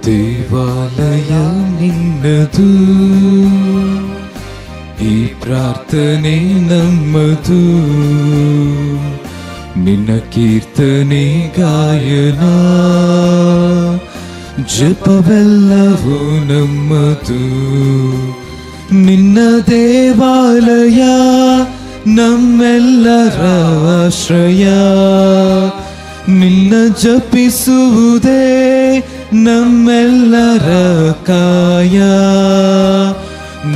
ದೇವಾಲಯ ನಿನ್ನದು, ಈ ಪ್ರಾರ್ಥನೆ ನಮ್ಮದು, ನಿನ್ನ ಕೀರ್ತನೆ ಗಾಯನ, ಜಪವೆಲ್ಲವೂ ನಮ್ಮದು. ನಿನ್ನ ದೇವಾಲಯ ನಮ್ಮೆಲ್ಲರ ಆಶ್ರಯ, ನಿನ್ನ ಜಪಿಸುವುದೇ ನಮ್ಮೆಲ್ಲರ ಕಾಯ.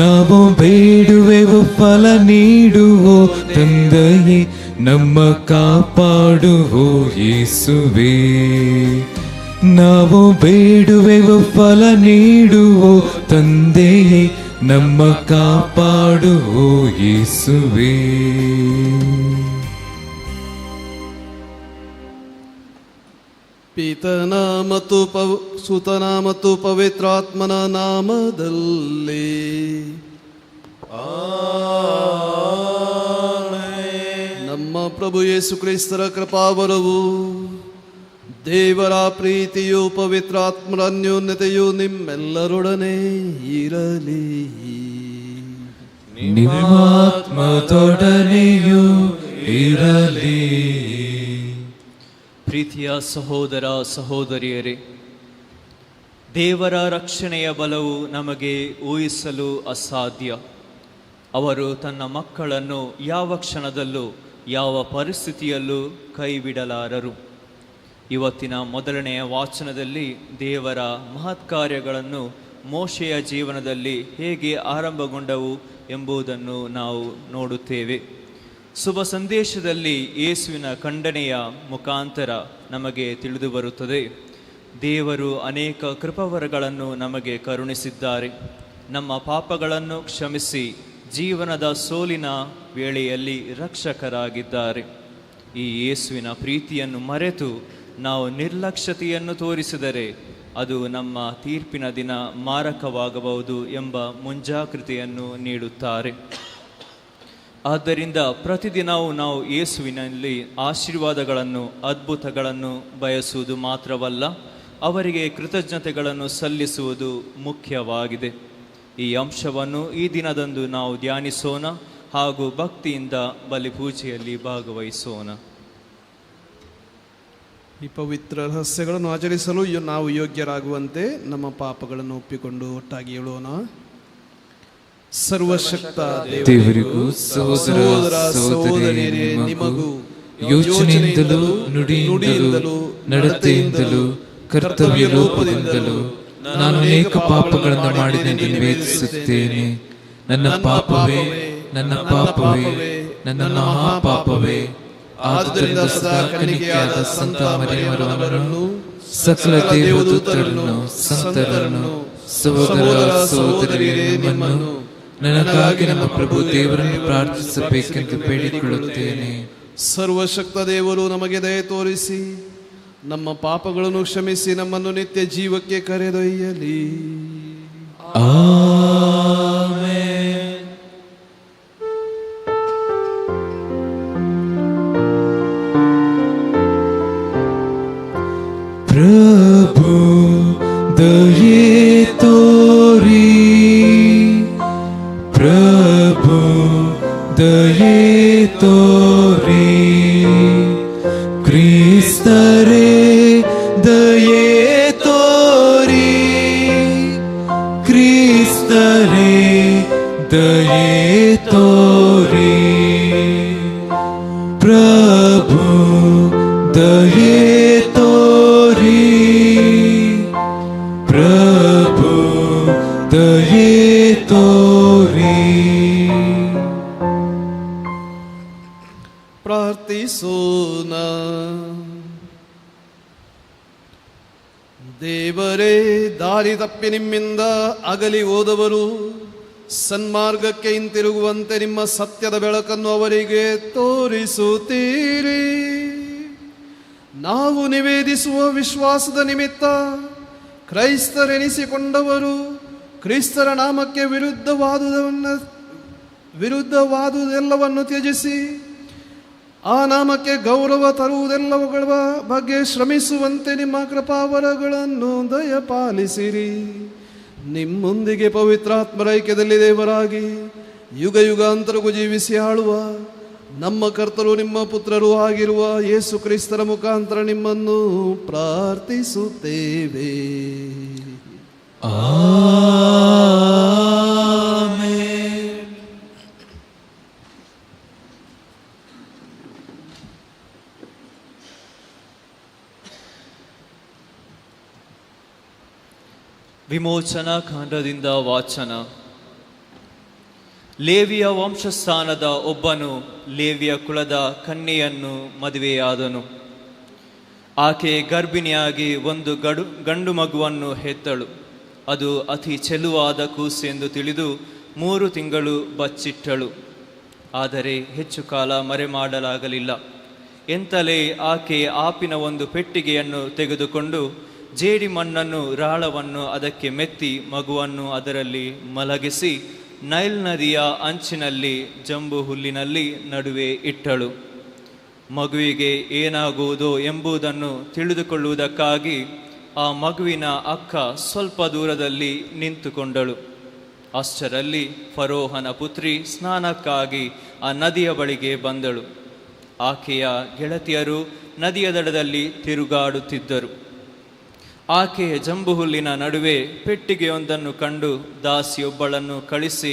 ನಾವು ಬೇಡುವೆವು ಫಲ ನೀಡುವೋ ತಂದೆಯೇ, ನಮ್ಮ ಕಾಪಾಡುವೋ ಯೇಸುವೇ. ನಾವು ಬೇಡುವೆವು ಫಲ ನೀಡುವೋ ತಂದೆಯೇ, ನಮ್ಮ ಕಾಪಾಡುವೋ ಯೇಸುವೇ. ಪಿತನ ಮತ್ತು ಸುತನ ಮತ್ತು ಪವಿತ್ರಾತ್ಮನ ನಾಮದಲ್ಲಿ ನಮ್ಮ ಪ್ರಭು ಯೇಸು ಕ್ರಿಸ್ತರ ಕೃಪಾವರವು, ದೇವರ ಪ್ರೀತಿಯು, ಪವಿತ್ರಾತ್ಮರ ಅನ್ಯೋನ್ಯತೆಯು ನಿಮ್ಮೆಲ್ಲರೊಡನೆ ಇರಲಿ. ನಿಮ್ಮಾತ್ಮದೊಡನೆಯೂ ಇರಲಿ. ಪ್ರೀತಿಯ ಸಹೋದರ ಸಹೋದರಿಯರೇ, ದೇವರ ರಕ್ಷಣೆಯ ಬಲವು ನಮಗೆ ಊಹಿಸಲು ಅಸಾಧ್ಯ. ಅವರು ತನ್ನ ಮಕ್ಕಳನ್ನು ಯಾವ ಕ್ಷಣದಲ್ಲೂ ಯಾವ ಪರಿಸ್ಥಿತಿಯಲ್ಲೂ ಕೈ ಬಿಡಲಾರರು. ಇವತ್ತಿನ ಮೊದಲನೆಯ ವಾಚನದಲ್ಲಿ ದೇವರ ಮಹತ್ಕಾರ್ಯಗಳನ್ನು ಮೋಶೆಯ ಜೀವನದಲ್ಲಿ ಹೇಗೆ ಆರಂಭಗೊಂಡವು ಎಂಬುದನ್ನು ನಾವು ನೋಡುತ್ತೇವೆ. ಶುಭ ಸಂದೇಶದಲ್ಲಿ ಯೇಸುವಿನ ಖಂಡನೆಯ ಮುಖಾಂತರ ನಮಗೆ ತಿಳಿದು ಬರುತ್ತದೆ, ದೇವರು ಅನೇಕ ಕೃಪಾವರಗಳನ್ನು ನಮಗೆ ಕರುಣಿಸಿದ್ದಾರೆ. ನಮ್ಮ ಪಾಪಗಳನ್ನು ಕ್ಷಮಿಸಿ ಜೀವನದ ಸೋಲಿನ ವೇಳೆಯಲ್ಲಿ ರಕ್ಷಕರಾಗಿದ್ದಾರೆ. ಈ ಯೇಸುವಿನ ಪ್ರೀತಿಯನ್ನು ಮರೆತು ನಾವು ನಿರ್ಲಕ್ಷ್ಯತೆಯನ್ನು ತೋರಿಸಿದರೆ ಅದು ನಮ್ಮ ತೀರ್ಪಿನ ದಿನ ಮಾರಕವಾಗಬಹುದು ಎಂಬ ಮುಂಜಾಗ್ರತೆಯನ್ನು ನೀಡುತ್ತಾರೆ. ಆದ್ದರಿಂದ ಪ್ರತಿದಿನವೂ ನಾವು ಯೇಸುವಿನಲ್ಲಿ ಆಶೀರ್ವಾದಗಳನ್ನು, ಅದ್ಭುತಗಳನ್ನು ಬಯಸುವುದು ಮಾತ್ರವಲ್ಲ, ಅವರಿಗೆ ಕೃತಜ್ಞತೆಗಳನ್ನು ಸಲ್ಲಿಸುವುದು ಮುಖ್ಯವಾಗಿದೆ. ಈ ಅಂಶವನ್ನು ಈ ದಿನದಂದು ನಾವು ಧ್ಯಾನಿಸೋಣ ಹಾಗೂ ಭಕ್ತಿಯಿಂದ ಬಲಿಪೂಜೆಯಲ್ಲಿ ಭಾಗವಹಿಸೋಣ. ಈ ಪವಿತ್ರ ರಹಸ್ಯಗಳನ್ನು ಆಚರಿಸಲು ನಾವು ಯೋಗ್ಯರಾಗುವಂತೆ ನಮ್ಮ ಪಾಪಗಳನ್ನು ಒಪ್ಪಿಕೊಂಡು ಒಟ್ಟಾಗಿ ಹೇಳೋಣ. ಸರ್ವಶಕ್ತ ದೇವರಿಗೂ ಸಹೋದರ ಸಹೋದರಿಯರೇ ನಿಮಗೂ ಯೋಚನೆಯಿಂದಲೂ ನುಡಿಯಿಂದಲೂ ನಡತೆಯಿಂದಲೂ ಕರ್ತವ್ಯ ಲೋಪದಿಂದಲೂ ನಾನು ಅನೇಕ ಪಾಪಗಳನ್ನು ಮಾಡಿದೆಂದು ನಿವೇದಿಸುತ್ತೇನೆ. ನನ್ನ ಪಾಪವೇ, ನನ್ನ ಪಾಪವೇ, ನನ್ನ ಮಹಾಪಾಪವೇ. ಆದ್ದರಿಂದ ಸದಾ ಕನ್ನಿಕೆಯಾದ ಸಂತ ಮರಿಯಮ್ಮರವರನ್ನು, ಸಕಲ ದೇವದೂತರನ್ನು, ಸಂತರನ್ನು, ಸಹೋದರ ಸಹೋದರಿಯರೇ ನಿಮ್ಮನ್ನು ನನಗಾಗಿ ನಮ್ಮ ಪ್ರಭು ದೇವರನ್ನು ಪ್ರಾರ್ಥಿಸಬೇಕೆಂದು ಬೇಡಿಕೊಳ್ಳುತ್ತೇನೆ. ಸರ್ವಶಕ್ತ ದೇವರು ನಮಗೆ ದಯೆ ತೋರಿಸಿ ನಮ್ಮ ಪಾಪಗಳನ್ನು ಕ್ಷಮಿಸಿ ನಮ್ಮನ್ನು ನಿತ್ಯ ಜೀವಕ್ಕೆ ಕರೆದೊಯ್ಯಲಿ. ಆಮೆನ್. ಪ್ರಭು ದಯೆ ತೋರಿ, ಪ್ರಭು ದಯೆ ತೋರಿ, ಕ್ರಿಸ್ತರೇ ದಯೆ ತೋರಿ, ಕ್ರಿಸ್ತರೇ ದಯೆ ತೋರಿ, ಪ್ರಭು ದಯೆ ತೋರಿ, ಪ್ರಭು ದಯೆ ತೋರಿ. ಪ್ರಾರ್ಥಿಸೋಣ. ದೇವರೇ, ದಾರಿ ತಪ್ಪಿ ನಿಮ್ಮಿಂದ ಅಗಲಿ ಹೋದವರು ಸನ್ಮಾರ್ಗಕ್ಕೆ ಹಿಂತಿರುಗುವಂತೆ ನಿಮ್ಮ ಸತ್ಯದ ಬೆಳಕನ್ನು ಅವರಿಗೆ ತೋರಿಸುತ್ತೀರಿ. ನಾವು ನಿವೇದಿಸುವ ವಿಶ್ವಾಸದ ನಿಮಿತ್ತ ಕ್ರೈಸ್ತರೆನಿಸಿಕೊಂಡವರು ಕ್ರಿಸ್ತರ ನಾಮಕ್ಕೆ ವಿರುದ್ಧವಾದುದೆಲ್ಲವನ್ನು ತ್ಯಜಿಸಿ ಆ ನಾಮಕ್ಕೆ ಗೌರವ ತರುವುದೆಲ್ಲವುಗಳ ಬಗ್ಗೆ ಶ್ರಮಿಸುವಂತೆ ನಿಮ್ಮ ಕೃಪಾವರಗಳನ್ನು ದಯಪಾಲಿಸಿರಿ. ನಿಮ್ಮೊಂದಿಗೆ ಪವಿತ್ರಾತ್ಮರ ಐಕ್ಯದಲ್ಲಿ ದೇವರಾಗಿ ಯುಗ ಯುಗಾಂತರಗೂ ಜೀವಿಸಿ ಆಳುವ ನಮ್ಮ ಕರ್ತರು ನಿಮ್ಮ ಪುತ್ರರು ಆಗಿರುವ ಯೇಸು ಕ್ರಿಸ್ತರ ಮುಖಾಂತರ ನಿಮ್ಮನ್ನು ಪ್ರಾರ್ಥಿಸುತ್ತೇವೆ. ಆಮೆನ್. ವಿಮೋಚನಾ ಕಾಂಡದಿಂದ ವಾಚನ. ಲೇವಿಯ ವಂಶಸ್ಥಾನದ ಒಬ್ಬನು ಲೇವಿಯ ಕುಲದ ಕನ್ಯೆಯನ್ನು ಮದುವೆಯಾದನು. ಆಕೆ ಗರ್ಭಿಣಿಯಾಗಿ ಒಂದು ಗಂಡು ಮಗುವನ್ನು ಹೆತ್ತಳು. ಅದು ಅತಿ ಚೆಲುವಾದ ಕೂಸು ಎಂದು ತಿಳಿದು 3 ತಿಂಗಳು ಬಚ್ಚಿಟ್ಟಳು. ಆದರೆ ಹೆಚ್ಚು ಕಾಲ ಮರೆಮಾಡಲಾಗಲಿಲ್ಲ. ಎಂತಲೇ ಆಕೆ ಆಪಿನ ಒಂದು ಪೆಟ್ಟಿಗೆಯನ್ನು ತೆಗೆದುಕೊಂಡು ಜೇಡಿ ಮಣ್ಣನ್ನು ರಾಳವನ್ನು ಅದಕ್ಕೆ ಮೆತ್ತಿ ಮಗುವನ್ನು ಅದರಲ್ಲಿ ಮಲಗಿಸಿ ನೈಲ್ ನದಿಯ ಅಂಚಿನಲ್ಲಿ ಜಂಬು ಹುಲ್ಲಿನಲ್ಲಿ ನಡುವೆ ಇಟ್ಟಳು. ಮಗುವಿಗೆ ಏನಾಗುವುದೋ ಎಂಬುದನ್ನು ತಿಳಿದುಕೊಳ್ಳುವುದಕ್ಕಾಗಿ ಆ ಮಗುವಿನ ಅಕ್ಕ ಸ್ವಲ್ಪ ದೂರದಲ್ಲಿ ನಿಂತುಕೊಂಡಳು. ಅಷ್ಟರಲ್ಲಿ ಫರೋಹನ ಪುತ್ರಿ ಸ್ನಾನಕ್ಕಾಗಿ ಆ ನದಿಯ ಬಳಿಗೆ ಬಂದಳು. ಆಕೆಯ ಗೆಳತಿಯರು ನದಿಯ ದಡದಲ್ಲಿ ತಿರುಗಾಡುತ್ತಿದ್ದರು. ಆಕೆ ಜಂಬು ಹುಲ್ಲಿನ ನಡುವೆ ಪೆಟ್ಟಿಗೆಯೊಂದನ್ನು ಕಂಡು ದಾಸಿಯೊಬ್ಬಳನ್ನು ಕಳಿಸಿ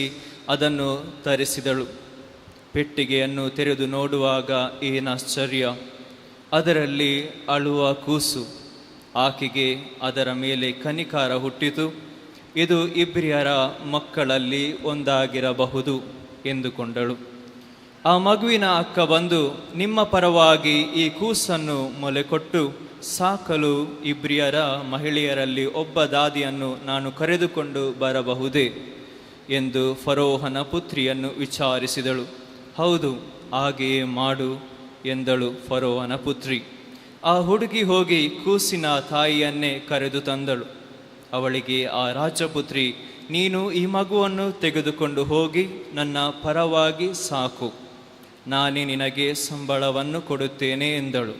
ಅದನ್ನು ತರಿಸಿದಳು. ಪೆಟ್ಟಿಗೆಯನ್ನು ತೆರೆದು ನೋಡುವಾಗ ಏನಾಶ್ಚರ್ಯ! ಅದರಲ್ಲಿ ಅಳುವ ಕೂಸು. ಆಕೆಗೆ ಅದರ ಮೇಲೆ ಕನಿಕಾರ ಹುಟ್ಟಿತು. ಇದು ಇಬ್ರಿಯರ ಮಕ್ಕಳಲ್ಲಿ ಒಂದಾಗಿರಬಹುದು ಎಂದುಕೊಂಡಳು. ಆ ಮಗುವಿನ ಅಕ್ಕ ಬಂದು, ನಿಮ್ಮ ಪರವಾಗಿ ಈ ಕೂಸನ್ನು ಮೊಲೆಕೊಟ್ಟು ಸಾಕಲು ಇಬ್ರಿಯರ ಮಹಿಳೆಯರಲ್ಲಿ ಒಬ್ಬ ದಾದಿಯನ್ನು ನಾನು ಕರೆದುಕೊಂಡು ಬರಬಹುದೇ ಎಂದು ಫರೋಹನ ಪುತ್ರಿಯನ್ನು ವಿಚಾರಿಸಿದಳು. ಹೌದು, ಹಾಗೆಯೇ ಮಾಡು ಎಂದಳು ಫರೋಹನ ಪುತ್ರಿ. ಆ ಹುಡುಗಿ ಹೋಗಿ ಕೂಸಿನ ತಾಯಿಯನ್ನೇ ಕರೆದು ತಂದಳು. ಅವಳಿಗೆ ಆ ರಾಜಪುತ್ರಿ, ನೀನು ಈ ಮಗುವನ್ನು ತೆಗೆದುಕೊಂಡು ಹೋಗಿ ನನ್ನ ಪರವಾಗಿ ಸಾಕು, ನಾನೇ ನಿನಗೆ ಸಂಬಳವನ್ನು ಕೊಡುತ್ತೇನೆ ಎಂದಳು.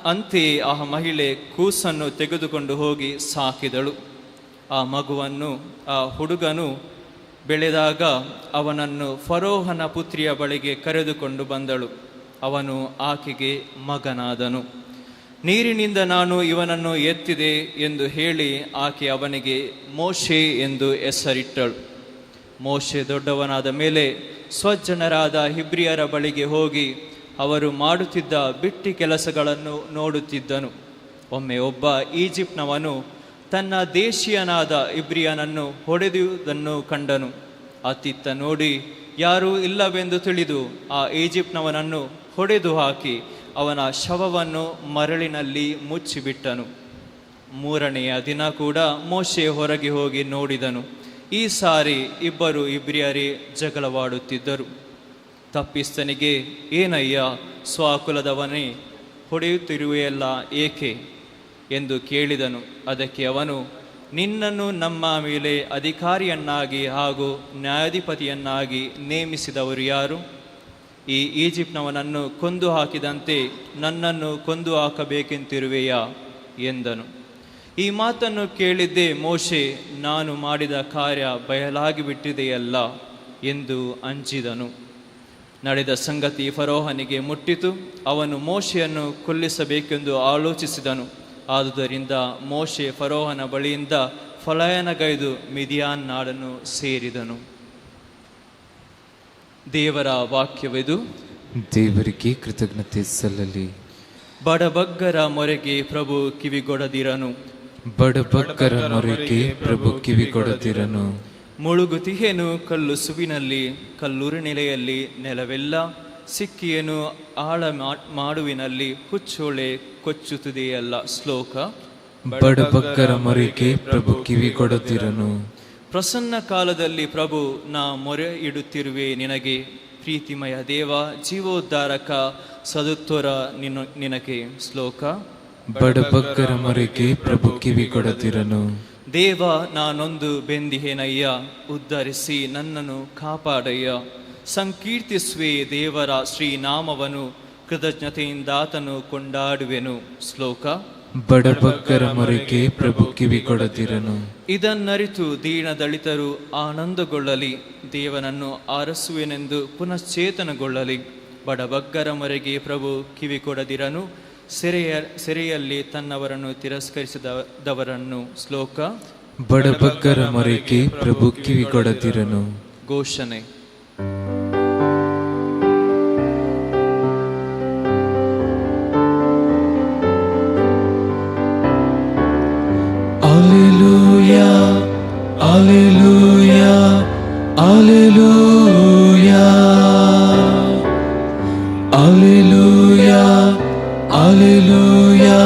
ಅಂತೆಯೇ ಆ ಮಹಿಳೆ ಕೂಸನ್ನು ತೆಗೆದುಕೊಂಡು ಹೋಗಿ ಸಾಕಿದಳು. ಆ ಮಗುವನ್ನು ಆ ಹುಡುಗನು ಬೆಳೆದಾಗ ಅವನನ್ನು ಫರೋಹನ ಪುತ್ರಿಯ ಬಳಿಗೆ ಕರೆದುಕೊಂಡು ಬಂದಳು. ಅವನು ಆಕೆಗೆ ಮಗನಾದನು. ನೀರಿನಿಂದ ನಾನು ಇವನನ್ನು ಎತ್ತಿದೆ ಎಂದು ಹೇಳಿ ಆಕೆ ಅವನಿಗೆ ಮೋಶೆ ಎಂದು ಹೆಸರಿಟ್ಟಳು. ಮೋಶೆ ದೊಡ್ಡವನಾದ ಮೇಲೆ ಸ್ವಜ್ಜನರಾದ ಇಬ್ರಿಯರ ಬಳಿಗೆ ಹೋಗಿ ಅವರು ಮಾಡುತ್ತಿದ್ದ ಬಿಟ್ಟಿ ಕೆಲಸಗಳನ್ನು ನೋಡುತ್ತಿದ್ದನು. ಒಮ್ಮೆ ಒಬ್ಬ ಈಜಿಪ್ಟ್ನವನು ತನ್ನ ದೇಶೀಯನಾದ ಇಬ್ರಿಯನನ್ನು ಹೊಡೆದುದನ್ನು ಕಂಡನು. ಅತ್ತಿತ್ತ ನೋಡಿ ಯಾರೂ ಇಲ್ಲವೆಂದು ತಿಳಿದು ಆ ಈಜಿಪ್ಟ್ನವನನ್ನು ಹೊಡೆದು ಹಾಕಿ ಅವನ ಶವವನ್ನು ಮರಳಿನಲ್ಲಿ ಮುಚ್ಚಿಬಿಟ್ಟನು. 3ನೆಯ ದಿನ ಕೂಡ ಮೋಶೆ ಹೊರಗೆ ಹೋಗಿ ನೋಡಿದನು. ಈ ಸಾರಿ ಇಬ್ಬರು ಇಬ್ರಿಯರೇ ಜಗಳವಾಡುತ್ತಿದ್ದರು. ತಪ್ಪಿಸ್ತನಿಗೆ, ಏನಯ್ಯ ಸ್ವಕುಲದವನೇ, ಹೊಡೆಯುತ್ತಿರುವೆಯಲ್ಲ ಏಕೆ ಎಂದು ಕೇಳಿದನು. ಅದಕ್ಕೆ ಅವನು, ನಿನ್ನನ್ನು ನಮ್ಮ ಮೇಲೆ ಅಧಿಕಾರಿಯನ್ನಾಗಿ ಹಾಗೂ ನ್ಯಾಯಾಧಿಪತಿಯನ್ನಾಗಿ ನೇಮಿಸಿದವರು ಯಾರು? ಈ ಈಜಿಪ್ಟ್ನವನನ್ನು ಕೊಂದು ಹಾಕಿದಂತೆ ನನ್ನನ್ನು ಕೊಂದು ಹಾಕಬೇಕೆಂತಿರುವೆಯಾ ಎಂದನು. ಈ ಮಾತನ್ನು ಕೇಳಿದ್ದೇ ಮೋಶೆ, ನಾನು ಮಾಡಿದ ಕಾರ್ಯ ಬಯಲಾಗಿ ಬಿಟ್ಟಿದೆಯಲ್ಲ ಎಂದು ಅಂಜಿದನು. ನಡೆದ ಸಂಗತಿ ಫರೋಹನಿಗೆ ಮುಟ್ಟಿತು. ಅವನು ಮೋಶೆಯನ್ನು ಕೊಲ್ಲಿಸಬೇಕೆಂದು ಆಲೋಚಿಸಿದನು. ಆದುದರಿಂದ ಮೋಶೆ ಫರೋಹನ ಬಳಿಯಿಂದ ಪಲಾಯನಗೈದು ಮಿದಿಯಾನ್ ನಾಡನ್ನು ಸೇರಿದನು. ದೇವರ ವಾಕ್ಯವಿದು. ದೇವರಿಗೆ ಕೃತಜ್ಞತೆ ಸಲ್ಲಲಿ. ಬಡಬಗ್ಗರ ಮೊರೆಗೆ ಪ್ರಭು ಕಿವಿಗೊಡದಿರನು. ಬಡಬಗ್ಗರ ಮೊರೆಗೆ ಪ್ರಭು ಕಿವಿಗೊಡದಿರನು. ಮುಳುಗುತಿಹೇನು ಕಲ್ಲು ಸುವಿನಲ್ಲಿ, ಕಲ್ಲುರಿ ನೆಲೆಯಲ್ಲಿ ನೆಲವೆಲ್ಲ ಸಿಕ್ಕಿಯೇನು ಆಳ ಮಾಡುವಿನಲ್ಲಿ, ಹುಚ್ಚೋಳೆ ಕೊಚ್ಚುತ್ತಿದೆಯಲ್ಲ. ಶ್ಲೋಕ. ಬಡಬಗ್ಗರ ಮೊರೆಗೆ ಪ್ರಭು ಕಿವಿಗೊಡದಿರನು. ಪ್ರಸನ್ನ ಕಾಲದಲ್ಲಿ ಪ್ರಭು, ನಾ ಮೊರೆ ಇಡುತ್ತಿರುವೆ ನಿನಗೆ. ಪ್ರೀತಿಮಯ ದೇವ, ಜೀವೋದ್ಧಾರಕ, ಸದುತ್ತೋರ ನಿನಗೆ. ಶ್ಲೋಕ. ಬಡಬಗ್ಗರ ಮೊರೆಗೆ ಪ್ರಭು ಕಿವಿಗೊಡದಿರನು. ದೇವ, ನಾನೊಂದು ಬೆಂದಿಹೇನಯ್ಯ, ಉದ್ಧರಿಸಿ ನನ್ನನ್ನು ಕಾಪಾಡಯ್ಯ. ಸಂಕೀರ್ತಿಸುವೆ ದೇವರ ಶ್ರೀನಾಮವನು, ಕೃತಜ್ಞತೆಯಿಂದಾತನು ಕೊಂಡಾಡುವೆನು. ಶ್ಲೋಕ. ಬಡಬಗ್ಗರ ಮೊರೆಗೆ ಪ್ರಭು ಕಿವಿ ಕೊಡದಿರನು. ಇದನ್ನರಿತು ದೀನದಳಿತರು ಆನಂದಗೊಳ್ಳಲಿ, ದೇವನನ್ನು ಆರಸುವೆನೆಂದು ಪುನಶ್ಚೇತನಗೊಳ್ಳಲಿ. ಬಡಬಗ್ಗರ ಮೊರೆಗೆ ಪ್ರಭು ಕಿವಿ ಕೊಡದಿರನು, ಸೆರೆಯಲ್ಲಿ ತನ್ನವರನ್ನು ತಿರಸ್ಕರಿಸಿದವರನ್ನು. ಶ್ಲೋಕ. ಬಡಬಗ್ಗರ ಮೊರೆಗೆ ಪ್ರಭು ಕಿವಿ ಕೊಡದಿರನು. ಘೋಷಣೆ. Alleluia, Alleluia, Alleluia, Alleluia, Alleluia,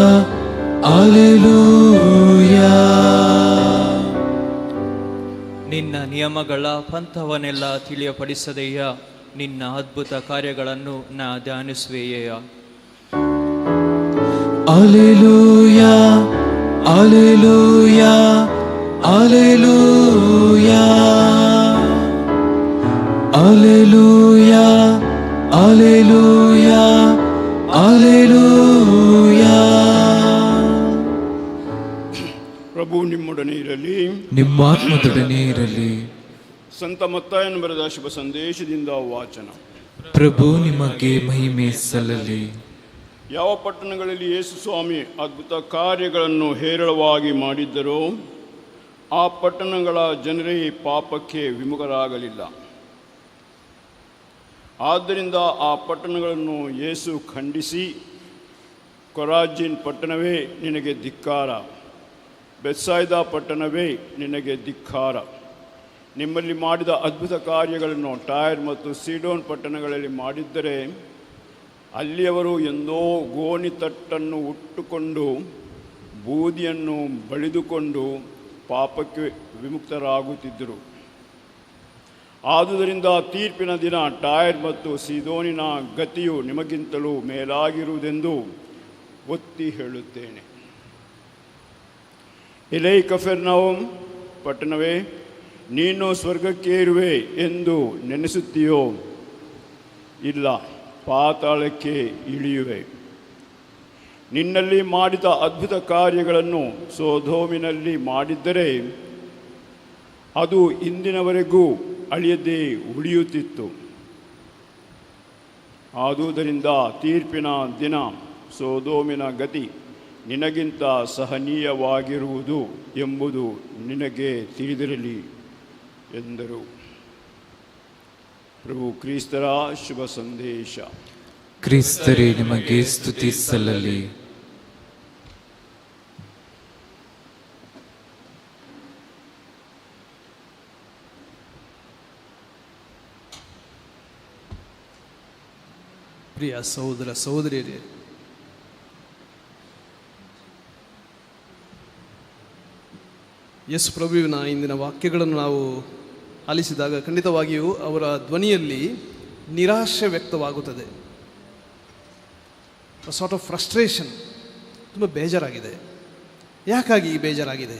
Alleluia. ನಿನ್ನ ನಿಯಮಗಳ ಪಂಥವನ್ನೆಲ್ಲ ತಿಳಿಯಪಡಿಸದೆಯ, ನಿನ್ನ ಅದ್ಭುತ ಕಾರ್ಯಗಳನ್ನು ನಾ ಧ್ಯಾನಿಸುವೆಯ. Alleluia, Alleluia, Alleluia, Alleluia, Alleluia, Alleluia. ಪ್ರಭು ನಿಮ್ಮೊಡನೆ ಇರಲಿ, ನಿಮ್ಮ ಆತ್ಮದೊಡನೆ ಇರಲಿ. ಸಂತ ಮತ್ತಾಯನು ಬರೆದ ಶುಭ ಸಂದೇಶದಿಂದ ವಾಚನ. ಪ್ರಭು ನಿಮಗೆ ಮಹಿಮೆ ಸಲ್ಲಲಿ. ಯಾವ ಪಟ್ಟಣಗಳಲ್ಲಿ ಯೇಸು ಸ್ವಾಮಿ ಅದ್ಭುತ ಕಾರ್ಯಗಳನ್ನು ಹೇರಳವಾಗಿ ಮಾಡಿದ್ದರೋ ಆ ಪಟ್ಟಣಗಳ ಜನರೇ ಪಾಪಕ್ಕೆ ವಿಮುಖರಾಗಲಿಲ್ಲ. ಆದ್ದರಿಂದ ಆ ಪಟ್ಟಣಗಳನ್ನು ಯೇಸು ಖಂಡಿಸಿ, ಕೊರಾಜಿನ್ ಪಟ್ಟಣವೇ ನಿನಗೆ ಧಿಕ್ಕಾರ, ಬೆತ್ಸಾಯ್ದಾ ಪಟ್ಟಣವೇ ನಿನಗೆ ಧಿಕ್ಕಾರ. ನಿಮ್ಮಲ್ಲಿ ಮಾಡಿದ ಅದ್ಭುತ ಕಾರ್ಯಗಳನ್ನು ಟೈರ್ ಮತ್ತು ಸೀಡೋನ್ ಪಟ್ಟಣಗಳಲ್ಲಿ ಮಾಡಿದ್ದರೆ ಅಲ್ಲಿಯವರು ಎಂದೋ ಗೋಣಿತಟ್ಟನ್ನು ಉಟ್ಟುಕೊಂಡು ಬೂದಿಯನ್ನು ಬಳಿದುಕೊಂಡು ಪಾಪಕ್ಕೆ ವಿಮುಕ್ತರಾಗುತ್ತಿದ್ದರು. ಆದುದರಿಂದ ತೀರ್ಪಿನ ದಿನ ಟೈರ್ ಮತ್ತು ಸೀದೋನಿನ ಗತಿಯು ನಿಮಗಿಂತಲೂ ಮೇಲಾಗಿರುವುದೆಂದು ಒತ್ತಿ ಹೇಳುತ್ತೇನೆ. ಎಲೈ ಕಫೆರ್ನೌಮ್ ಪಟ್ಟಣವೇ, ನೀನು ಸ್ವರ್ಗಕ್ಕೇರುವೆ ಎಂದು ನೆನೆಸುತ್ತೀಯೋ? ಇಲ್ಲ, ಪಾತಾಳಕ್ಕೆ ಇಳಿಯುವೆ. ನಿನ್ನಲ್ಲಿ ಮಾಡಿದ ಅದ್ಭುತ ಕಾರ್ಯಗಳನ್ನು ಸೊದೋಮಿನಲ್ಲಿ ಮಾಡಿದ್ದರೆ ಅದು ಇಂದಿನವರೆಗೂ ಅಳಿಯದೇ ಉಳಿಯುತ್ತಿತ್ತು. ಆದುದರಿಂದ ತೀರ್ಪಿನ ದಿನ ಸೊದೋಮಿನ ಗತಿ ನಿನಗಿಂತ ಸಹನೀಯವಾಗಿರುವುದು ಎಂಬುದು ನಿನಗೆ ತಿಳಿದಿರಲಿ ಎಂದರು. ಪ್ರಭು ಕ್ರಿಸ್ತರ ಶುಭ ಸಂದೇಶ. ಕ್ರಿಸ್ತರೇ ನಿಮಗೆ ಸ್ತುತಿ ಸಲ್ಲಲಿ. ಪ್ರಿಯ ಸಹೋದರ ಸಹೋದರಿಯರೇ, ಯೇಸು ಪ್ರಭುವಿನ ಇಂದಿನ ವಾಕ್ಯಗಳನ್ನು ನಾವು ಆಲಿಸಿದಾಗ ಖಂಡಿತವಾಗಿಯೂ ಅವರ ಧ್ವನಿಯಲ್ಲಿ ನಿರಾಶೆ ವ್ಯಕ್ತವಾಗುತ್ತದೆ. ಸಾರ್ಟ್ ಆಫ್ ಫ್ರಸ್ಟ್ರೇಷನ್, ತುಂಬ ಬೇಜಾರಾಗಿದೆ. ಯಾಕಾಗಿ ಬೇಜಾರಾಗಿದೆ?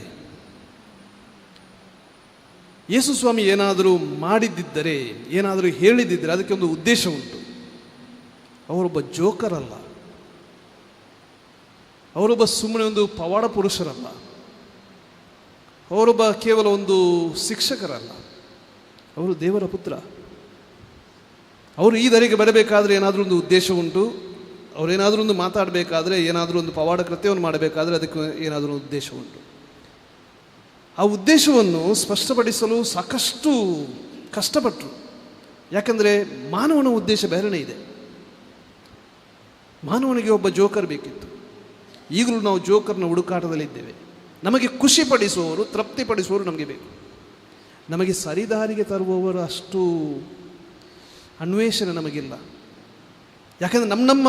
ಯೇಸು ಸ್ವಾಮಿ ಏನಾದರೂ ಮಾಡಿದ್ದಿದ್ದರೆ, ಏನಾದರೂ ಹೇಳಿದ್ದಿದ್ದರೆ ಅದಕ್ಕೆ ಒಂದು ಉದ್ದೇಶ ಉಂಟು. ಅವರೊಬ್ಬ ಜೋಕರ್ ಅಲ್ಲ, ಅವರೊಬ್ಬ ಸುಮ್ಮನೆ ಒಂದು ಪವಾಡ ಪುರುಷರಲ್ಲ, ಅವರೊಬ್ಬ ಕೇವಲ ಒಂದು ಶಿಕ್ಷಕರಲ್ಲ, ಅವರು ದೇವರ ಪುತ್ರ. ಅವರು ಈ ದಾರಿಗೆ ಬರಬೇಕಾದ್ರೆ ಏನಾದರೂ ಒಂದು ಉದ್ದೇಶ ಉಂಟು. ಅವರೇನಾದರೂ ಒಂದು ಮಾತಾಡಬೇಕಾದ್ರೆ, ಏನಾದರೂ ಒಂದು ಪವಾಡ ಕೃತ್ಯವನ್ನು ಮಾಡಬೇಕಾದ್ರೆ ಅದಕ್ಕೆ ಏನಾದರೂ ಒಂದು ಉದ್ದೇಶ ಉಂಟು. ಆ ಉದ್ದೇಶವನ್ನು ಸ್ಪಷ್ಟಪಡಿಸಲು ಸಾಕಷ್ಟು ಕಷ್ಟಪಟ್ಟರು. ಯಾಕಂದರೆ ಮಾನವನ ಉದ್ದೇಶ ಬೇರೆಯೇ ಇದೆ. ಮಾನವನಿಗೆ ಒಬ್ಬ ಜೋಕರ್ ಬೇಕಿತ್ತು. ಈಗಲೂ ನಾವು ಜೋಕರ್ನ ಹುಡುಕಾಟದಲ್ಲಿದ್ದೇವೆ. ನಮಗೆ ಖುಷಿಪಡಿಸುವವರು, ತೃಪ್ತಿಪಡಿಸುವವರು ನಮಗೆ ಬೇಕು. ನಮಗೆ ಸರಿದಾರಿಗೆ ತರುವವರು ಅಷ್ಟು ಅನ್ವೇಷಣೆ ನಮಗಿಲ್ಲ. ಯಾಕಂದರೆ ನಮ್ಮ